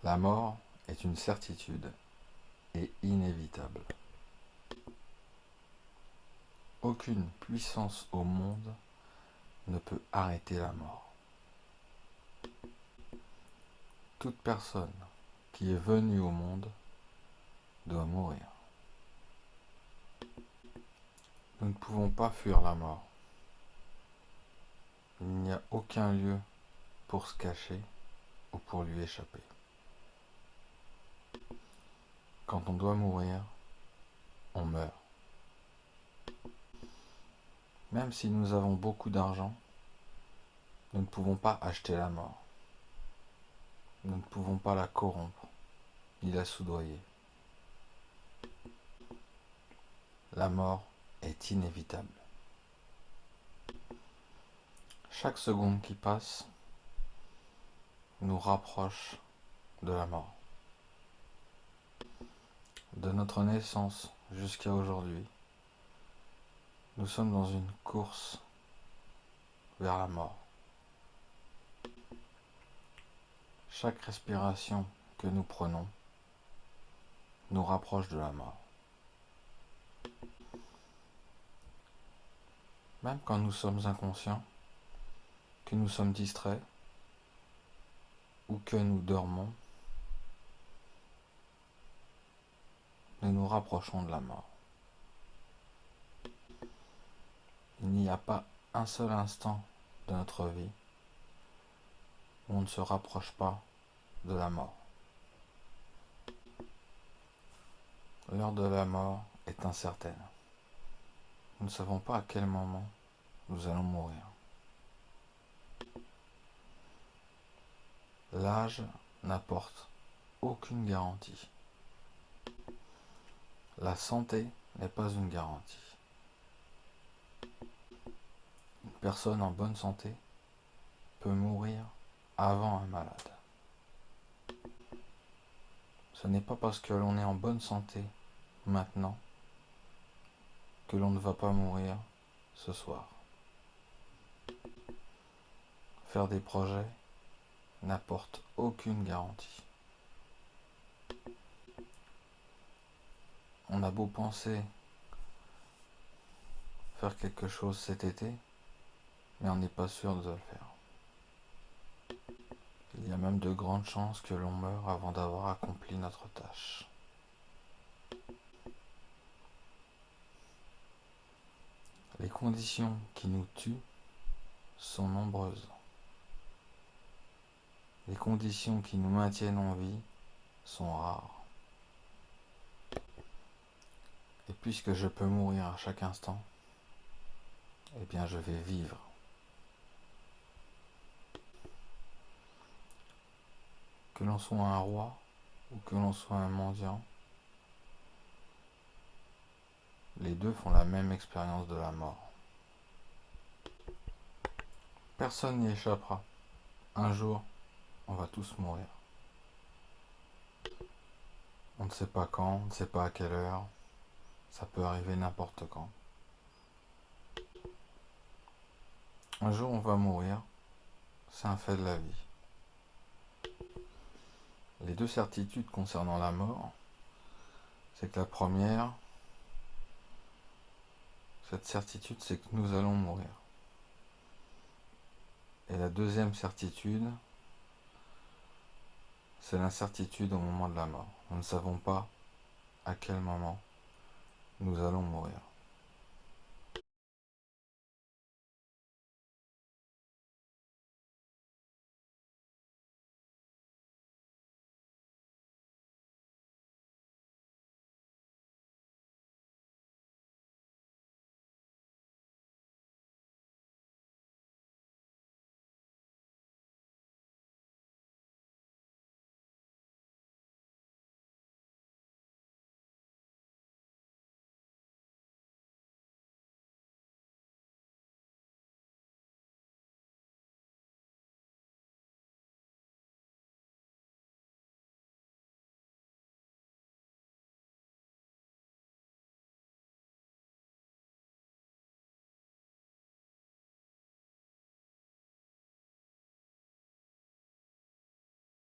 La mort est une certitude et inévitable. Aucune puissance au monde ne peut arrêter la mort. Toute personne qui est venue au monde doit mourir. Nous ne pouvons pas fuir la mort. Il n'y a aucun lieu pour se cacher ou pour lui échapper. Quand on doit mourir, on meurt. Même si nous avons beaucoup d'argent, nous ne pouvons pas acheter la mort. Nous ne pouvons pas la corrompre, ni la soudoyer. La mort est inévitable. Chaque seconde qui passe nous rapproche de la mort. De notre naissance jusqu'à aujourd'hui, nous sommes dans une course vers la mort. Chaque respiration que nous prenons nous rapproche de la mort. Même quand nous sommes inconscients, que nous sommes distraits ou que nous dormons, nous nous rapprochons de la mort. Il n'y a pas un seul instant de notre vie où on ne se rapproche pas de la mort. L'heure de la mort est incertaine. Nous ne savons pas à quel moment nous allons mourir. L'âge n'apporte aucune garantie. La santé n'est pas une garantie. Une personne en bonne santé peut mourir avant un malade. Ce n'est pas parce que l'on est en bonne santé maintenant que l'on ne va pas mourir ce soir. Faire des projets n'apporte aucune garantie. On a beau penser faire quelque chose cet été, mais on n'est pas sûr de le faire. Il y a même de grandes chances que l'on meure avant d'avoir accompli notre tâche. Les conditions qui nous tuent sont nombreuses. Les conditions qui nous maintiennent en vie sont rares. Et puisque je peux mourir à chaque instant, eh bien je vais vivre. Que l'on soit un roi ou que l'on soit un mendiant, les deux font la même expérience de la mort. Personne n'y échappera. Un jour, on va tous mourir. On ne sait pas quand, on ne sait pas à quelle heure. Ça peut arriver n'importe quand. Un jour, on va mourir. C'est un fait de la vie. Les deux certitudes concernant la mort, c'est que la première, cette certitude, c'est que nous allons mourir. Et la deuxième certitude, c'est l'incertitude au moment de la mort. Nous ne savons pas à quel moment nous allons mourir.